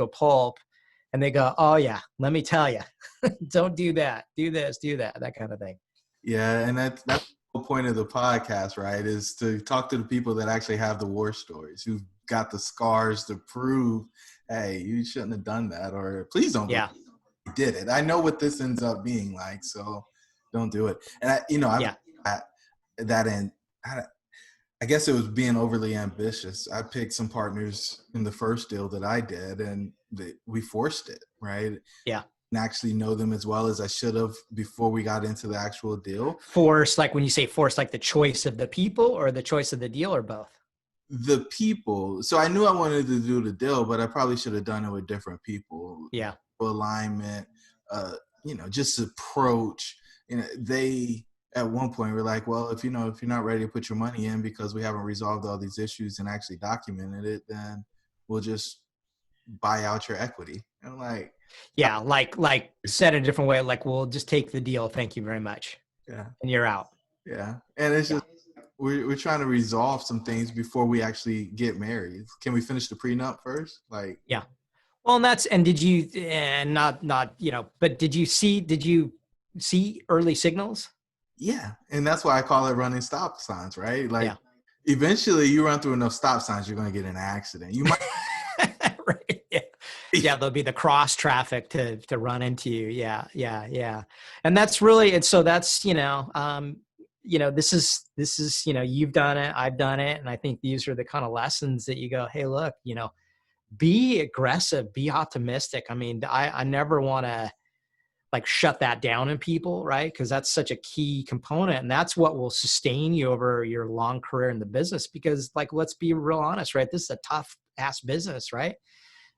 a pulp. And they go, oh yeah, let me tell you, don't do that, do this, do that kind of thing. Yeah, and that's the whole point of the podcast, right? Is to talk to the people that actually have the war stories, who've got the scars to prove, hey, you shouldn't have done that, or please don't. Yeah. You did it. I know what this ends up being like, so don't do it. And that end. I guess it was being overly ambitious. I picked some partners in the first deal that I did, and we forced it, right? Yeah. And actually know them as well as I should have before we got into the actual deal. Force, like when you say force, like the choice of the people or the choice of the deal, or both? The people. So I knew I wanted to do the deal, but I probably should have done it with different people. Yeah. Alignment, just approach. They at one point were like, well, if you're not ready to put your money in because we haven't resolved all these issues and actually documented it, then we'll just buy out your equity. And I'm like, yeah, like said in a different way, like, we'll just take the deal, thank you very much. Yeah. And you're out. Yeah. And it's just, we're trying to resolve some things before we actually get married. Can we finish the prenup first? Like, yeah. Well, and did you, and not, but did you see early signals? Yeah. And that's why I call it running stop signs, right? Like, Yeah. Eventually you run through enough stop signs, you're going to get in an accident. You might. Right. Yeah. There'll be the cross traffic to run into you. Yeah. And that's really, and so that's, this is, you've done it, I've done it. And I think these are the kind of lessons that you go, hey, look, be aggressive, be optimistic. I mean, I never want to like shut that down in people, right? Because that's such a key component, and that's what will sustain you over your long career in the business. Because, like, let's be real honest, right? This is a tough ass business, right?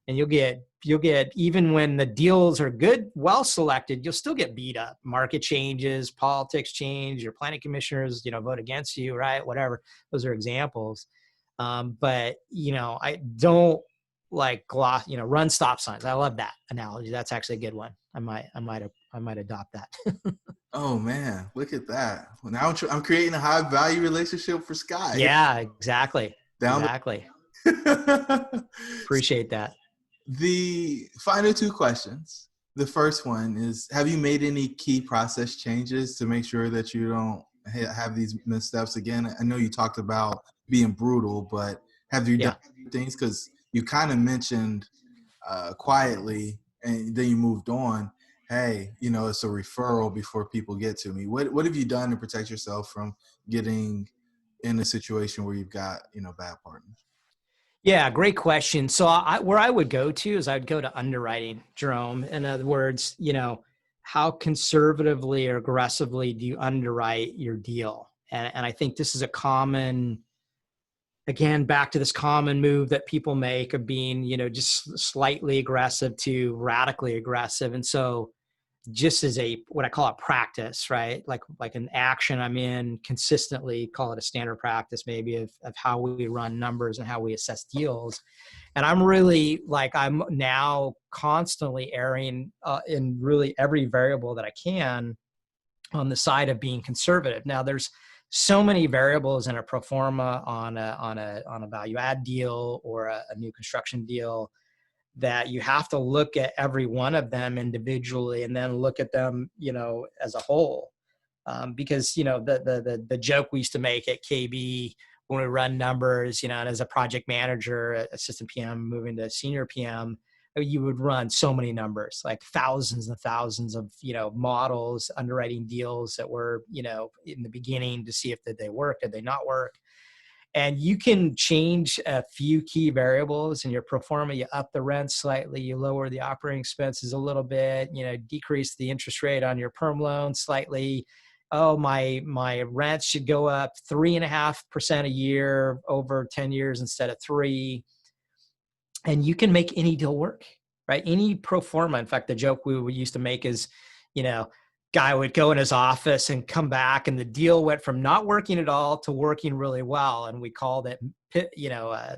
And you'll get even when the deals are good, well selected, you'll still get beat up. Market changes, politics change, your planning commissioners, vote against you, right? Whatever. Those are examples. But I don't like gloss, run stop signs. I love that analogy. That's actually a good one. I might adopt that. Oh man, look at that. Well, now I'm creating a high value relationship for Sky. Yeah, exactly. Down Exactly. the Appreciate that. The final two questions. The first one is, have you made any key process changes to make sure that you don't have these missteps again? I know you talked about being brutal, but have you done Yeah. things? Because you kind of mentioned quietly and then you moved on. Hey, it's a referral before people get to me. What have you done to protect yourself from getting in a situation where you've got, bad partners? Yeah, great question. So where I would go to is I'd go to underwriting, Jerome. In other words, how conservatively or aggressively do you underwrite your deal? And I think this is a common, again, back to this common move that people make of being, just slightly aggressive to radically aggressive. And so just as what I call a practice, right? Like an action I'm in consistently, call it a standard practice maybe of how we run numbers and how we assess deals. And I'm now constantly erring in really every variable that I can on the side of being conservative. Now there's so many variables in a pro forma on a value add deal or a new construction deal that you have to look at every one of them individually and then look at them, as a whole. Because, the joke we used to make at KB when we run numbers, and as a project manager, assistant PM, moving to senior PM, you would run so many numbers, like thousands and thousands of, models, underwriting deals that were, in the beginning to see if did they work, did they not work. And you can change a few key variables in your pro forma. You up the rent slightly, you lower the operating expenses a little bit, decrease the interest rate on your perm loan slightly. Oh, my rent should go up 3.5% a year over 10 years instead of 3. And you can make any deal work, right? Any pro forma. In fact, the joke we used to make is, guy would go in his office and come back and the deal went from not working at all to working really well. And we called it,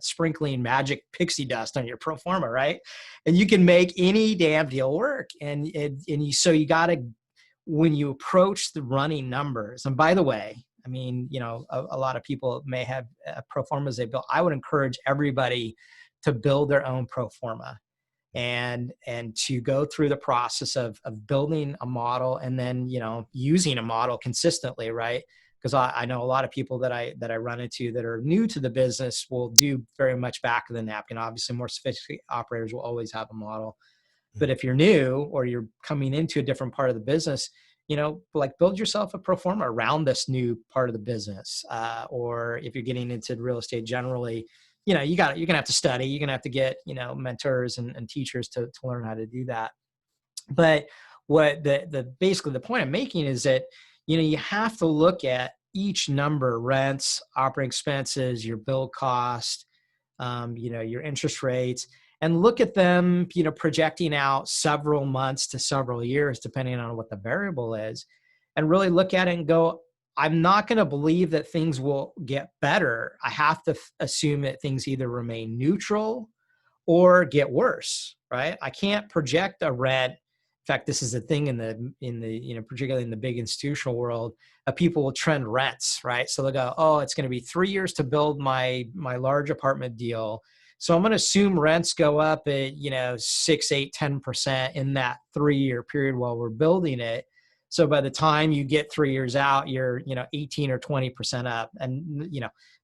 sprinkling magic pixie dust on your pro forma, right? And you can make any damn deal work. So you got to, when you approach the running numbers, and by the way, I mean, a lot of people may have pro formas they built. I would encourage everybody to build their own pro forma and to go through the process of building a model and then, using a model consistently, right? Because I know a lot of people that I run into that are new to the business will do very much back of the napkin. Obviously, more sophisticated operators will always have a model. But if you're new or you're coming into a different part of the business, like build yourself a pro forma around this new part of the business. Or if you're getting into real estate generally, you're going to have to study, you're going to have to get, mentors and teachers to learn how to do that. But what basically the point I'm making is that, you have to look at each number, rents, operating expenses, your build cost, your interest rates, and look at them, projecting out several months to several years, depending on what the variable is, and really look at it and go, I'm not going to believe that things will get better. I have to assume that things either remain neutral or get worse, right? I can't project a rent. In fact, this is a thing in the particularly in the big institutional world, people will trend rents, right? So they'll go, oh, it's going to be 3 years to build my large apartment deal. So I'm going to assume rents go up at, 6, 8, 10% in that 3-year period while we're building it. So by the time you get 3 years out, you're, 18 or 20% up. And,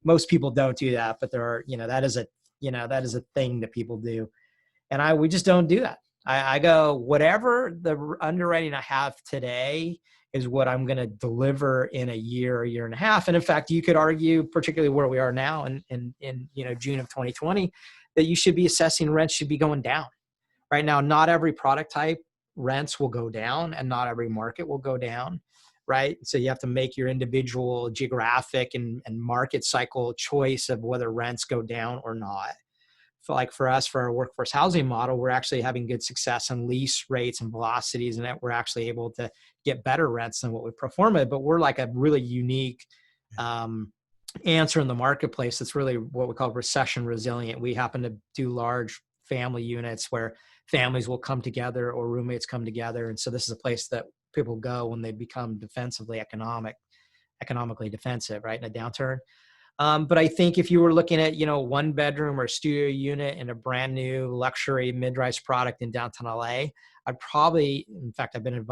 most people don't do that, but there are, that is a thing that people do. And we just don't do that. I go, whatever the underwriting I have today is what I'm going to deliver in a year and a half. And in fact, you could argue, particularly where we are now in June of 2020, that you should be assessing rents should be going down. Right now, not every product type rents will go down and not every market will go down. Right. So you have to make your individual geographic and market cycle choice of whether rents go down or not. like for us, for our workforce housing model, we're actually having good success in lease rates and velocities, and that we're actually able to get better rents than what we perform at. But we're like a really unique answer in the marketplace that's really what we call recession resilient. We happen to do large family units where families will come together or roommates come together. And so this is a place that people go when they become economically defensive, right, in a downturn. But I think if you were looking at, one bedroom or studio unit in a brand new luxury mid-rise product in downtown LA, I'd probably, in fact, I've been,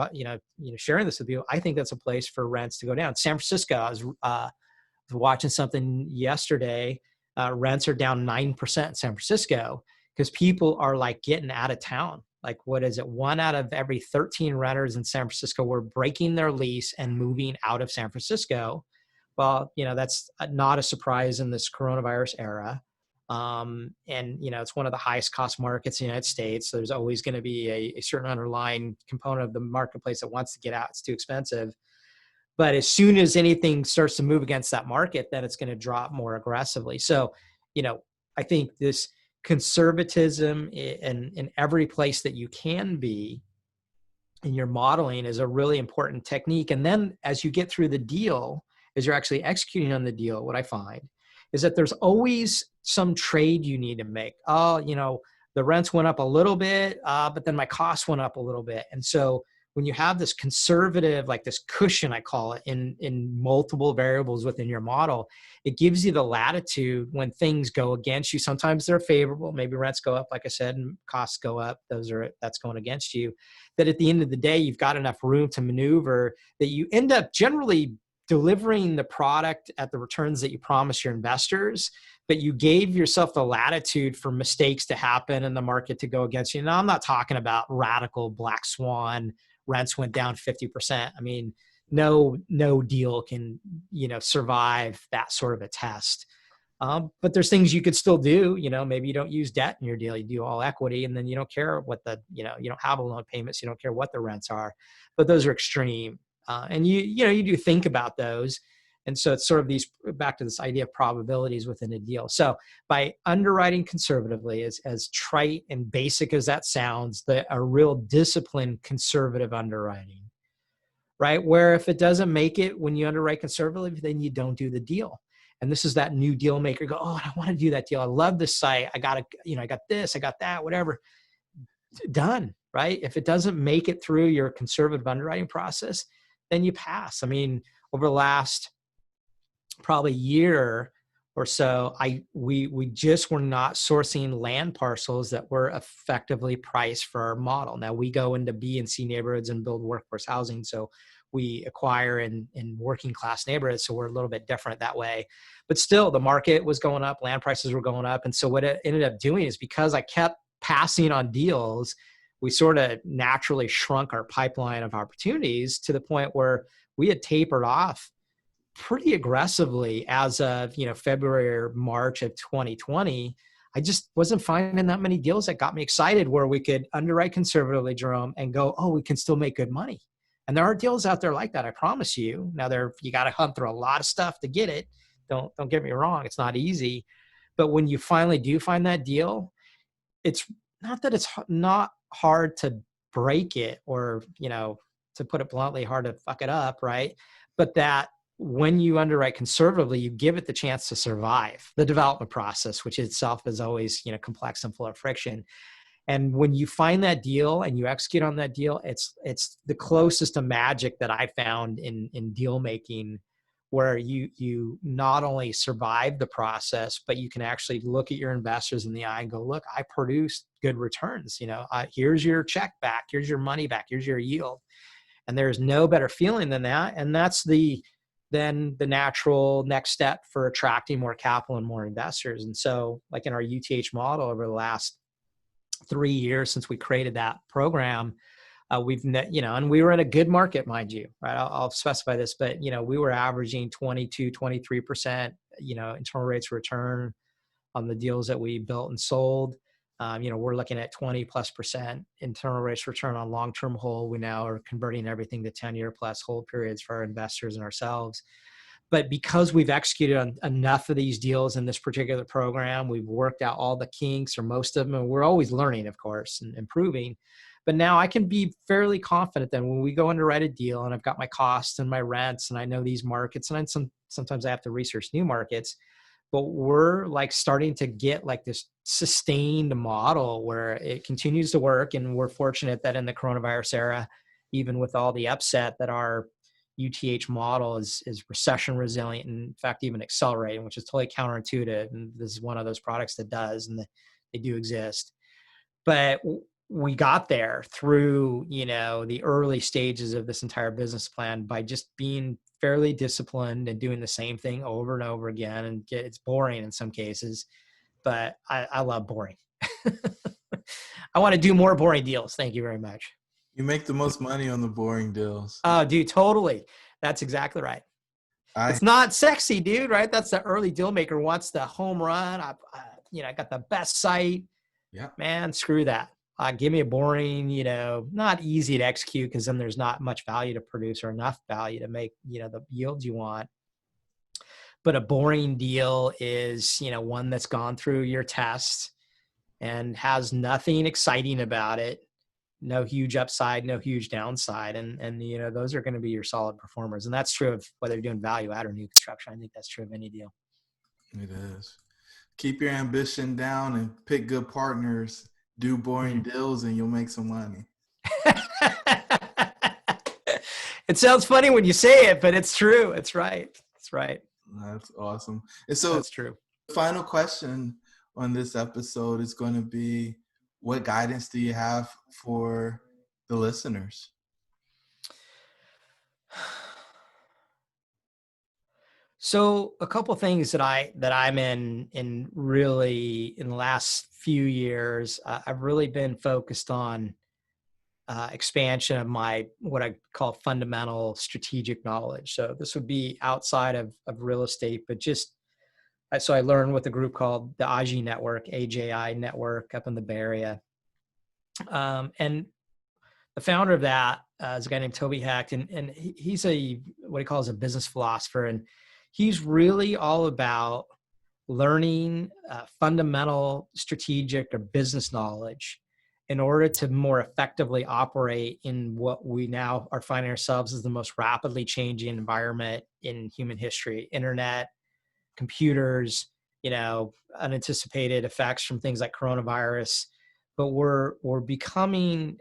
sharing this with you. I think that's a place for rents to go down. San Francisco, I was watching something yesterday. Rents are down 9% in San Francisco because people are like getting out of town. Like, what is it? 1 out of every 13 renters in San Francisco were breaking their lease and moving out of San Francisco. Well, that's not a surprise in this coronavirus era. And, it's one of the highest cost markets in the United States. So there's always going to be a certain underlying component of the marketplace that wants to get out. It's too expensive. But as soon as anything starts to move against that market, then it's going to drop more aggressively. So, I think this conservatism in every place that you can be in your modeling is a really important technique. And then as you get through the deal, as you're actually executing on the deal, what I find is that there's always some trade you need to make. Oh, the rents went up a little bit, but then my costs went up a little bit. And so when you have this conservative, like this cushion, I call it, in multiple variables within your model, it gives you the latitude when things go against you. Sometimes they're favorable. Maybe rents go up, like I said, and costs go up. That's going against you. That at the end of the day, you've got enough room to maneuver that you end up generally delivering the product at the returns that you promise your investors, but you gave yourself the latitude for mistakes to happen in the market to go against you. Now, I'm not talking about radical black swan rents went down 50%. I mean, no deal can, survive that sort of a test. But there's things you could still do. Maybe you don't use debt in your deal. You do all equity, and then you don't care what you don't have a loan payments. You don't care what the rents are, but those are extreme. And you do think about those. And so it's sort of back to this idea of probabilities within a deal. So by underwriting conservatively, as trite and basic as that sounds, a real disciplined conservative underwriting, right? Where if it doesn't make it when you underwrite conservatively, then you don't do the deal. And this is that new deal maker go, oh, I want to do that deal. I love this site. I got this, I got that, whatever. Done, right? If it doesn't make it through your conservative underwriting process, then you pass. I mean, over the last probably year or so, we just were not sourcing land parcels that were effectively priced for our model. Now we go into B and C neighborhoods and build workforce housing. So we acquire in working class neighborhoods. So we're a little bit different that way, but still the market was going up, land prices were going up. And so what it ended up doing is because I kept passing on deals, we sort of naturally shrunk our pipeline of opportunities to the point where we had tapered off pretty aggressively as of February or March of 2020. I just wasn't finding that many deals that got me excited where we could underwrite conservatively, Jerome, and go, oh, we can still make good money. And there are deals out there like that, I promise you. Now you got to hunt through a lot of stuff to get it. Don't get me wrong, it's not easy. But when you finally do find that deal, it's not that it's not hard to break it or, to put it bluntly, hard to fuck it up, right? But that when you underwrite conservatively, you give it the chance to survive the development process, which itself is always, complex and full of friction. And when you find that deal and you execute on that deal, it's the closest to magic that I found in deal making, where you not only survive the process, but you can actually look at your investors in the eye and go, look, I produced good returns. Here's your check back, here's your money back, here's your yield. And there's no better feeling than that. And that's then the natural next step for attracting more capital and more investors. And so like in our UTH model over the last 3 years since we created that program, and we were in a good market, mind you, right? I'll specify this, but, we were averaging 22, 23%, internal rates of return on the deals that we built and sold. We're looking at 20+% internal rates of return on long-term hold. We now are converting everything to 10-year plus hold periods for our investors and ourselves. But because we've executed on enough of these deals in this particular program, we've worked out all the kinks or most of them, and we're always learning, of course, and improving. But now I can be fairly confident that when we go underwrite a deal and I've got my costs and my rents and I know these markets, and sometimes I have to research new markets, but we're like starting to get like this sustained model where it continues to work. And we're fortunate that in the coronavirus era, even with all the upset, that our UTH model is recession resilient, and in fact, even accelerating, which is totally counterintuitive. And this is one of those products that does, and they do exist. But we got there through, the early stages of this entire business plan by just being fairly disciplined and doing the same thing over and over again. And it's boring in some cases, but I love boring. I want to do more boring deals. Thank you very much. You make the most money on the boring deals. Oh, dude, totally. That's exactly right. I It's not sexy, dude, right? That's the early deal maker wants the home run. I got the best site. Yeah. Man, screw that. Give me a boring, not easy to execute, because then there's not much value to produce or enough value to make, the yields you want. But a boring deal is, one that's gone through your test and has nothing exciting about it. No huge upside, no huge downside. And those are going to be your solid performers. And that's true of whether you're doing value add or new construction. I think that's true of any deal. It is. Keep your ambition down and pick good partners. Do boring deals and you'll make some money. It sounds funny when you say it, but it's true. It's right. It's right. That's awesome. And so That's true. the final question on this episode is going to be, what guidance do you have for the listeners? So a couple of things that I'm in really in the last few years, I've really been focused on expansion of my what I call fundamental strategic knowledge. So this would be outside of real estate, but just so I learned with a group called the AJI Network up in the Bay Area, and the founder of that is a guy named Toby Hecht, and he's what he calls a business philosopher, and he's really all about learning fundamental strategic or business knowledge in order to more effectively operate in what we now are finding ourselves as the most rapidly changing environment in human history. Internet, computers, unanticipated effects from things like coronavirus, but we're becoming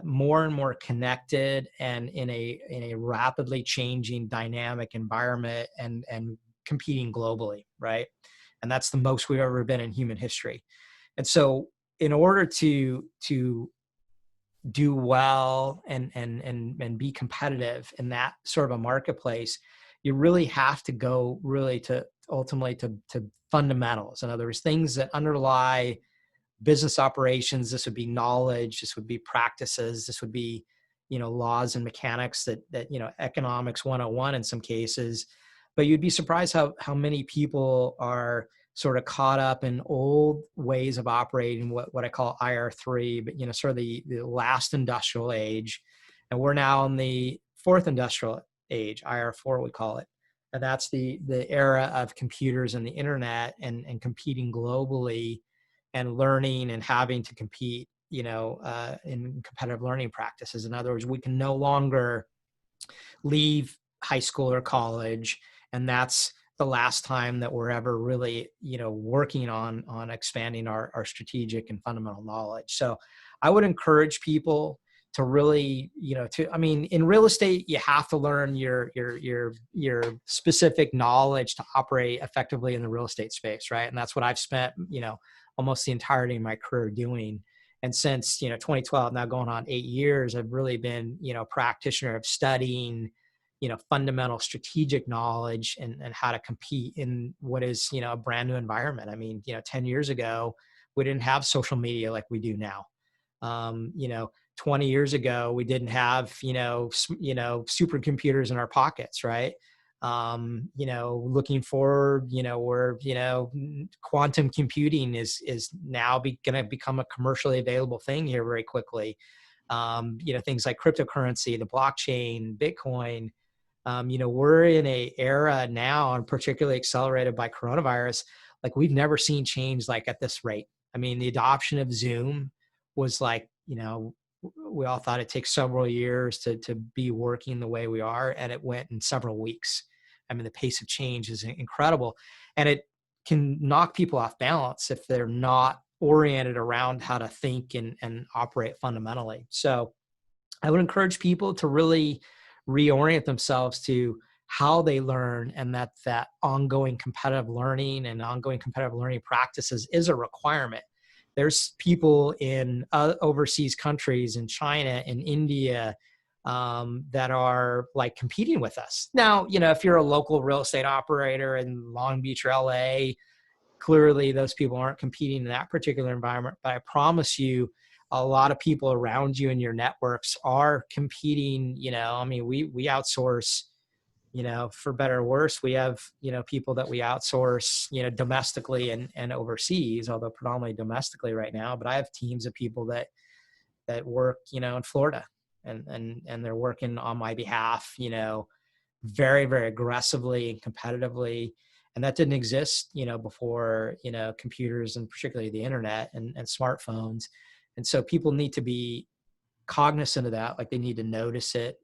more and more connected and in a rapidly changing dynamic environment and competing globally, right? And that's the most we've ever been in human history. And so in order to do well and be competitive in that sort of a marketplace, you really have to go really to ultimately to fundamentals. In other words, things that underlie business operations. This would be knowledge. This would be practices. This would be, laws and mechanics that economics 101 in some cases. But you'd be surprised how many people are sort of caught up in old ways of operating, what I call IR3, but sort of the last industrial age. And we're now in the fourth industrial age, IR4 we call it. And that's the era of computers and the internet and competing globally and learning and having to compete, in competitive learning practices. In other words, we can no longer leave high school or college, and that's the last time that we're ever really, working on expanding our strategic and fundamental knowledge. So I would encourage people to really, in real estate, you have to learn your specific knowledge to operate effectively in the real estate space, right? And that's what I've spent, almost the entirety of my career doing. And since, 2012, now going on 8 years, I've really been, a practitioner of studying, fundamental strategic knowledge and how to compete in what is, a brand new environment. 10 years ago, we didn't have social media like we do now. 20 years ago, we didn't have, supercomputers in our pockets, right? Looking forward, where, quantum computing is now going to become a commercially available thing here very quickly. Things like cryptocurrency, the blockchain, Bitcoin, We're in a era now, and particularly accelerated by coronavirus, like we've never seen change like at this rate. I mean, the adoption of Zoom was like, we all thought it takes several years to be working the way we are, and it went in several weeks. I mean, the pace of change is incredible, and it can knock people off balance if they're not oriented around how to think and operate fundamentally. So I would encourage people to really reorient themselves to how they learn, and that ongoing competitive learning and ongoing competitive learning practices is a requirement. There's people in overseas countries, in China, in India, that are like competing with us. Now, if you're a local real estate operator in Long Beach or LA, clearly those people aren't competing in that particular environment. But I promise you, a lot of people around you in your networks are competing. I mean, we outsource, for better or worse. We have, people that we outsource, domestically and overseas, although predominantly domestically right now. But I have teams of people that work, in Florida, and they're working on my behalf, very, very aggressively and competitively. And that didn't exist, before, computers, and particularly the internet and smartphones. And so people need to be cognizant of that. Like, they need to notice it.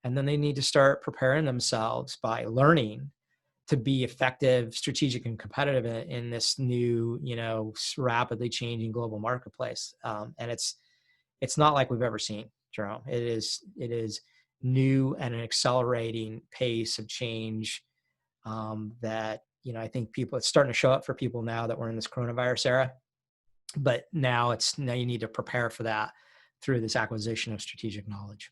And then they need to start preparing themselves by learning to be effective, strategic, and competitive in this new, rapidly changing global marketplace. And it's not like we've ever seen, Jerome. It is new and an accelerating pace of change, that, I think it's starting to show up for people now that we're in this coronavirus era. But now you need to prepare for that through this acquisition of strategic knowledge.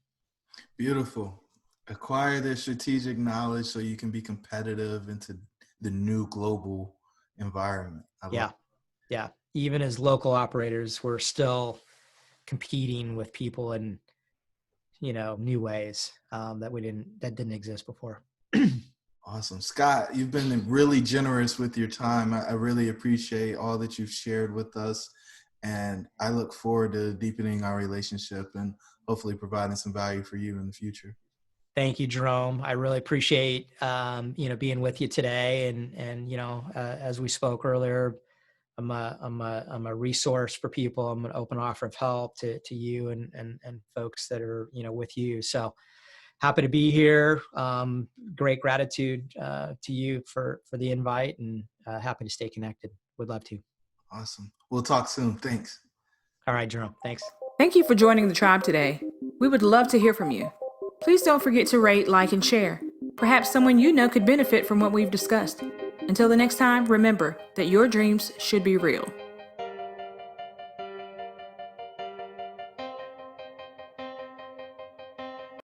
Beautiful. Acquire the strategic knowledge so you can be competitive into the new global environment. Yeah. Even as local operators, we're still competing with people in, new ways, that didn't exist before. Awesome. Scott, you've been really generous with your time. I really appreciate all that you've shared with us. And I look forward to deepening our relationship and hopefully providing some value for you in the future. Thank you, Jerome. I really appreciate, being with you today. And as we spoke earlier, I'm a resource for people. I'm an open offer of help to you and folks that are, with you. So happy to be here. Great gratitude to you for the invite, and happy to stay connected. Would love to. Awesome. We'll talk soon. Thanks. All right, Jerome. Thanks. Thank you for joining the tribe today. We would love to hear from you. Please don't forget to rate, like, and share. Perhaps someone you know could benefit from what we've discussed. Until the next time, remember that your dreams should be real.